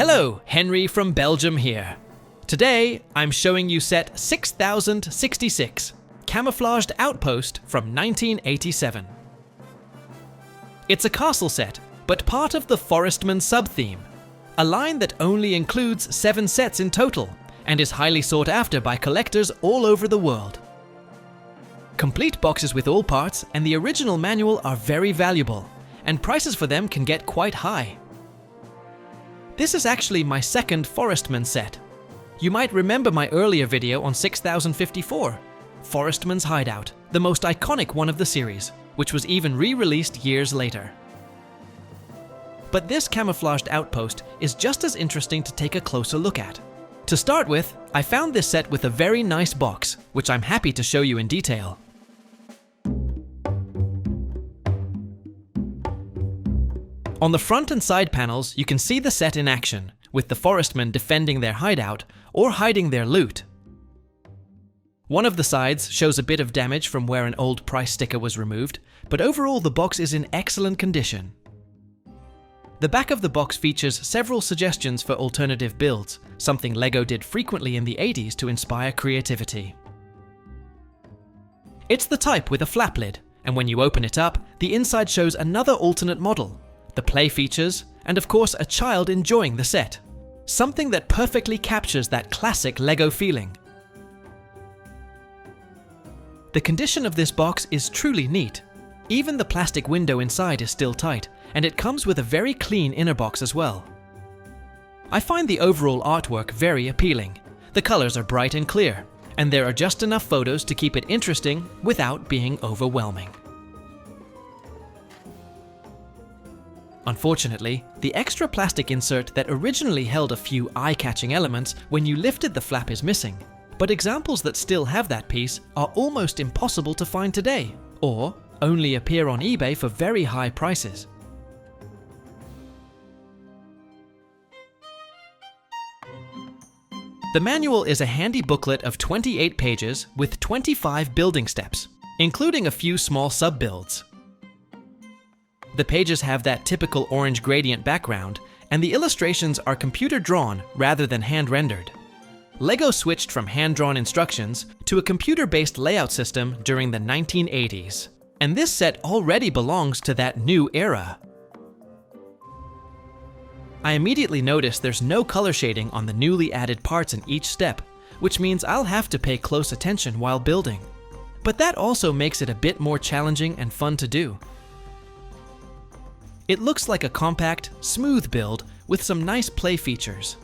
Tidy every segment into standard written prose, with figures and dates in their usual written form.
Hello, Henry from Belgium here. Today, I'm showing you set 6066, Camouflaged Outpost from 1987. It's a castle set, but part of the Forestmen subtheme, a line that only includes 7 sets in total and is highly sought after by collectors all over the world. Complete boxes with all parts and the original manual are very valuable, and prices for them can get quite high. This is actually my second Forestmen set. You might remember my earlier video on 6054, Forestmen's Hideout, the most iconic one of the series, which was even re-released years later. But this Camouflaged Outpost is just as interesting to take a closer look at. To start with, I found this set with a very nice box, which I'm happy to show you in detail. On the front and side panels, you can see the set in action, with the Forestmen defending their hideout or hiding their loot. One of the sides shows a bit of damage from where an old price sticker was removed, but overall the box is in excellent condition. The back of the box features several suggestions for alternative builds, something LEGO did frequently in the 80s to inspire creativity. It's the type with a flap lid, and when you open it up, the inside shows another alternate model, the play features, and of course a child enjoying the set. Something that perfectly captures that classic LEGO feeling. The condition of this box is truly neat. Even the plastic window inside is still tight, and it comes with a very clean inner box as well. I find the overall artwork very appealing. The colors are bright and clear, and there are just enough photos to keep it interesting without being overwhelming. Unfortunately, the extra plastic insert that originally held a few eye-catching elements when you lifted the flap is missing, but examples that still have that piece are almost impossible to find today, or only appear on eBay for very high prices. The manual is a handy booklet of 28 pages with 25 building steps, including a few small sub-builds. The pages have that typical orange gradient background, and the illustrations are computer-drawn rather than hand-rendered. LEGO switched from hand-drawn instructions to a computer-based layout system during the 1980s, and this set already belongs to that new era. I immediately noticed there's no color shading on the newly added parts in each step, which means I'll have to pay close attention while building. But that also makes it a bit more challenging and fun to do. It looks like a compact, smooth build with some nice play features.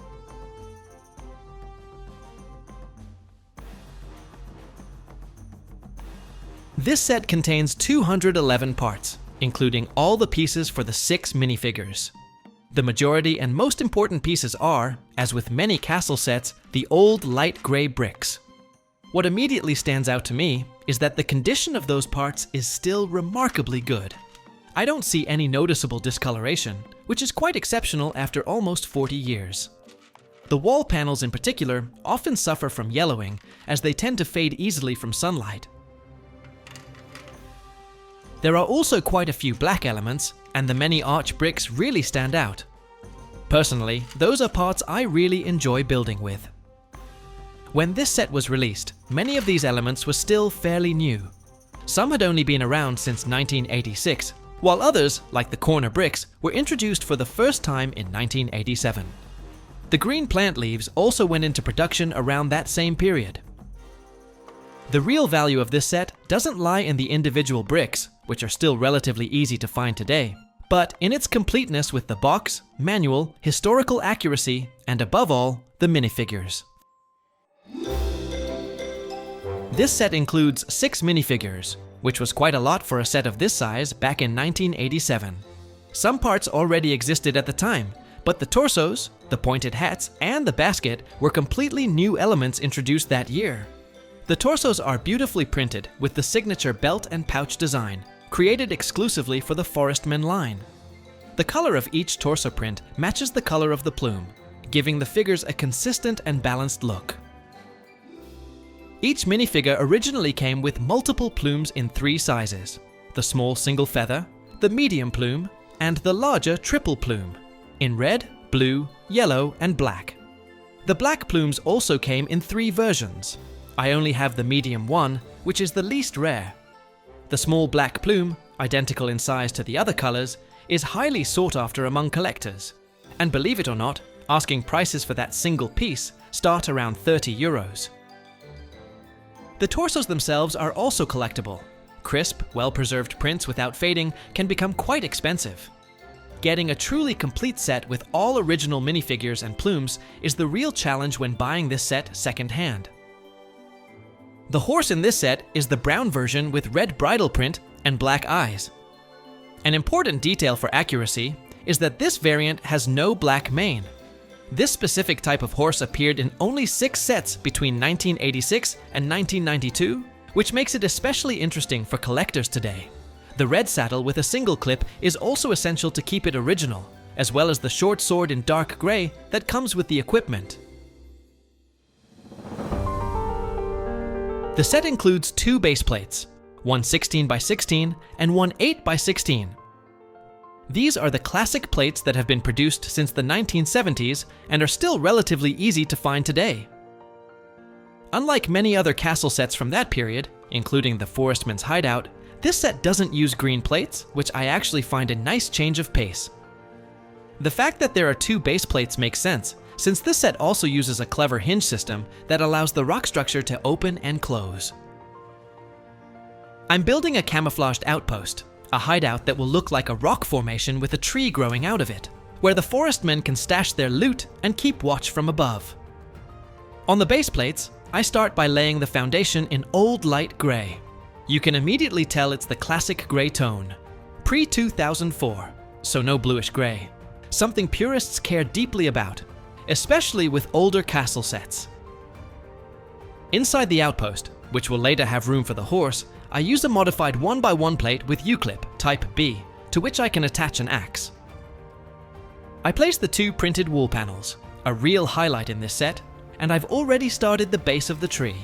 This set contains 211 parts, including all the pieces for the 6 minifigures. The majority and most important pieces are, as with many castle sets, the old light gray bricks. What immediately stands out to me is that the condition of those parts is still remarkably good. I don't see any noticeable discoloration, which is quite exceptional after almost 40 years. The wall panels in particular often suffer from yellowing, as they tend to fade easily from sunlight. There are also quite a few black elements, and the many arch bricks really stand out. Personally, those are parts I really enjoy building with. When this set was released, many of these elements were still fairly new. Some had only been around since 1986, while others, like the corner bricks, were introduced for the first time in 1987. The green plant leaves also went into production around that same period. The real value of this set doesn't lie in the individual bricks, which are still relatively easy to find today, but in its completeness with the box, manual, historical accuracy, and above all, the minifigures. This set includes 6 minifigures, which was quite a lot for a set of this size back in 1987. Some parts already existed at the time, but the torsos, the pointed hats, and the basket were completely new elements introduced that year. The torsos are beautifully printed with the signature belt and pouch design, created exclusively for the Forestmen line. The color of each torso print matches the color of the plume, giving the figures a consistent and balanced look. Each minifigure originally came with multiple plumes in 3 sizes: the small single feather, the medium plume, and the larger triple plume, in red, blue, yellow, and black. The black plumes also came in 3 versions. I only have the medium one, which is the least rare. The small black plume, identical in size to the other colors, is highly sought after among collectors. And believe it or not, asking prices for that single piece start around €30. The torsos themselves are also collectible. Crisp, well-preserved prints without fading can become quite expensive. Getting a truly complete set with all original minifigures and plumes is the real challenge when buying this set second-hand. The horse in this set is the brown version with red bridle print and black eyes. An important detail for accuracy is that this variant has no black mane. This specific type of horse appeared in only 6 sets between 1986 and 1992, which makes it especially interesting for collectors today. The red saddle with a single clip is also essential to keep it original, as well as the short sword in dark gray that comes with the equipment. The set includes 2 base plates, one 16x16 and one 8x16. These are the classic plates that have been produced since the 1970s and are still relatively easy to find today. Unlike many other castle sets from that period, including the Forestmen's hideout, this set doesn't use green plates, which I actually find a nice change of pace. The fact that there are 2 base plates makes sense, since this set also uses a clever hinge system that allows the rock structure to open and close. I'm building a camouflaged outpost, a hideout that will look like a rock formation with a tree growing out of it, where the Forestmen can stash their loot and keep watch from above. On the base plates, I start by laying the foundation in old light gray. You can immediately tell it's the classic gray tone, pre-2004, so no bluish gray, something purists care deeply about, especially with older castle sets. Inside the outpost, which will later have room for the horse, I use a modified 1x1 plate with U-clip, type B, to which I can attach an axe. I place the 2 printed wall panels, a real highlight in this set, and I've already started the base of the tree.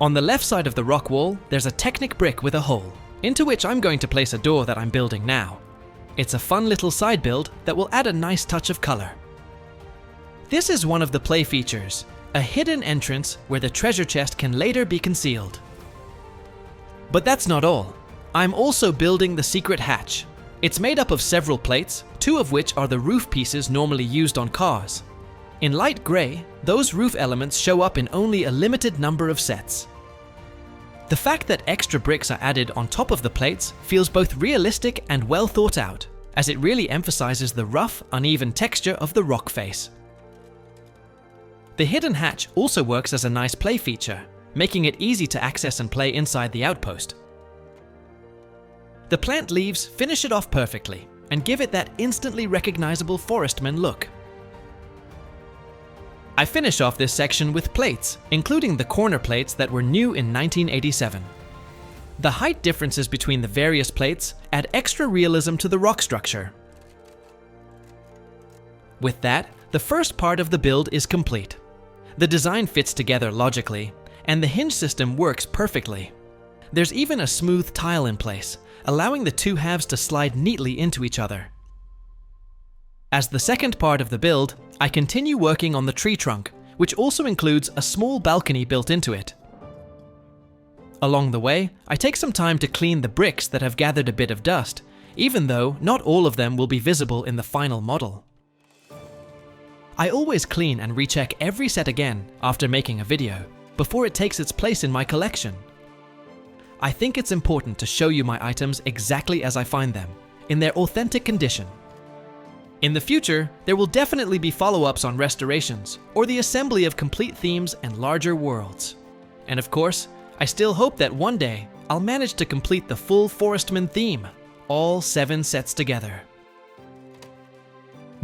On the left side of the rock wall, there's a Technic brick with a hole, into which I'm going to place a door that I'm building now. It's a fun little side build that will add a nice touch of color. This is one of the play features, a hidden entrance where the treasure chest can later be concealed. But that's not all. I'm also building the secret hatch. It's made up of several plates, 2 of which are the roof pieces normally used on cars. In light gray, those roof elements show up in only a limited number of sets. The fact that extra bricks are added on top of the plates feels both realistic and well thought out, as it really emphasizes the rough, uneven texture of the rock face. The hidden hatch also works as a nice play feature, making it easy to access and play inside the outpost. The plant leaves finish it off perfectly and give it that instantly recognizable Forestman look. I finish off this section with plates, including the corner plates that were new in 1987. The height differences between the various plates add extra realism to the rock structure. With that, the first part of the build is complete. The design fits together logically, and the hinge system works perfectly. There's even a smooth tile in place, allowing the 2 halves to slide neatly into each other. As the second part of the build, I continue working on the tree trunk, which also includes a small balcony built into it. Along the way, I take some time to clean the bricks that have gathered a bit of dust, even though not all of them will be visible in the final model. I always clean and recheck every set again after making a video, before it takes its place in my collection. I think it's important to show you my items exactly as I find them, in their authentic condition. In the future, there will definitely be follow-ups on restorations, or the assembly of complete themes and larger worlds. And of course, I still hope that one day, I'll manage to complete the full Forestman theme, all 7 sets together.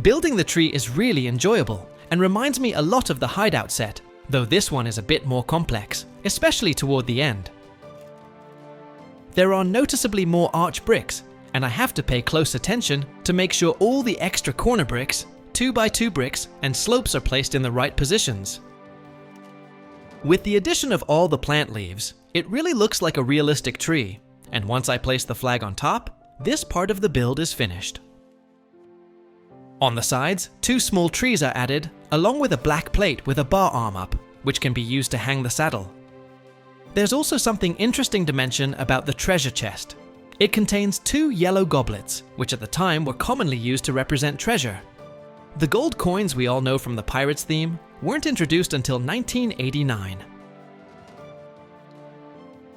Building the tree is really enjoyable, and reminds me a lot of the hideout set, though this one is a bit more complex, especially toward the end. There are noticeably more arch bricks, and I have to pay close attention to make sure all the extra corner bricks, 2x2 bricks, and slopes are placed in the right positions. With the addition of all the plant leaves, it really looks like a realistic tree, and once I place the flag on top, this part of the build is finished. On the sides, 2 small trees are added, along with a black plate with a bar arm up, which can be used to hang the saddle. There's also something interesting to mention about the treasure chest. It contains 2 yellow goblets, which at the time were commonly used to represent treasure. The gold coins we all know from the Pirates theme weren't introduced until 1989.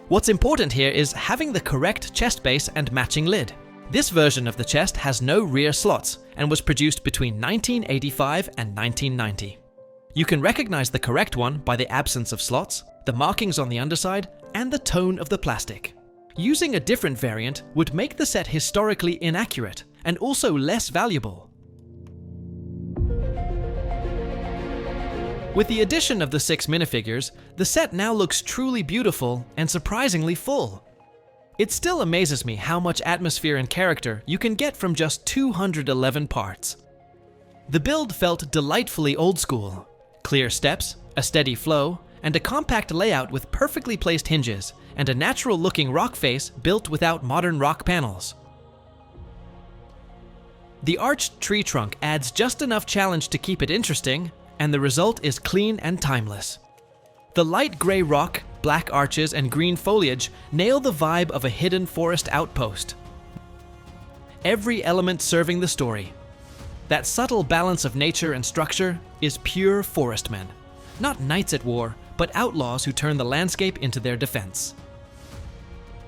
What's important here is having the correct chest base and matching lid. This version of the chest has no rear slots and was produced between 1985 and 1990. You can recognize the correct one by the absence of slots, the markings on the underside, and the tone of the plastic. Using a different variant would make the set historically inaccurate and also less valuable. With the addition of the 6 minifigures, the set now looks truly beautiful and surprisingly full. It still amazes me how much atmosphere and character you can get from just 211 parts. The build felt delightfully old school. Clear steps, a steady flow, and a compact layout with perfectly placed hinges, and a natural-looking rock face built without modern rock panels. The arched tree trunk adds just enough challenge to keep it interesting, and the result is clean and timeless. The light gray rock, black arches, and green foliage nail the vibe of a hidden forest outpost. Every element serving the story. That subtle balance of nature and structure is pure Forestmen. Not knights at war, but outlaws who turn the landscape into their defense.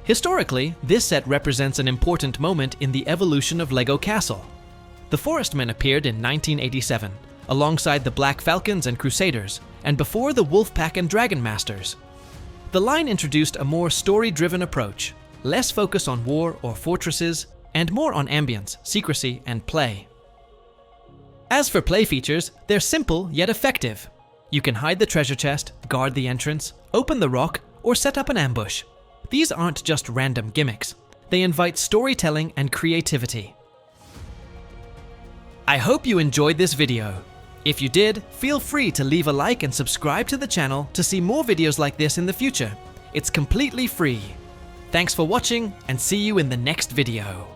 Historically, this set represents an important moment in the evolution of LEGO Castle. The Forestmen appeared in 1987, alongside the Black Falcons and Crusaders, and before the Wolfpack and Dragon Masters. The line introduced a more story-driven approach, less focus on war or fortresses, and more on ambience, secrecy, and play. As for play features, they're simple yet effective. You can hide the treasure chest, guard the entrance, open the rock, or set up an ambush. These aren't just random gimmicks. They invite storytelling and creativity. I hope you enjoyed this video. If you did, feel free to leave a like and subscribe to the channel to see more videos like this in the future. It's completely free. Thanks for watching, and see you in the next video.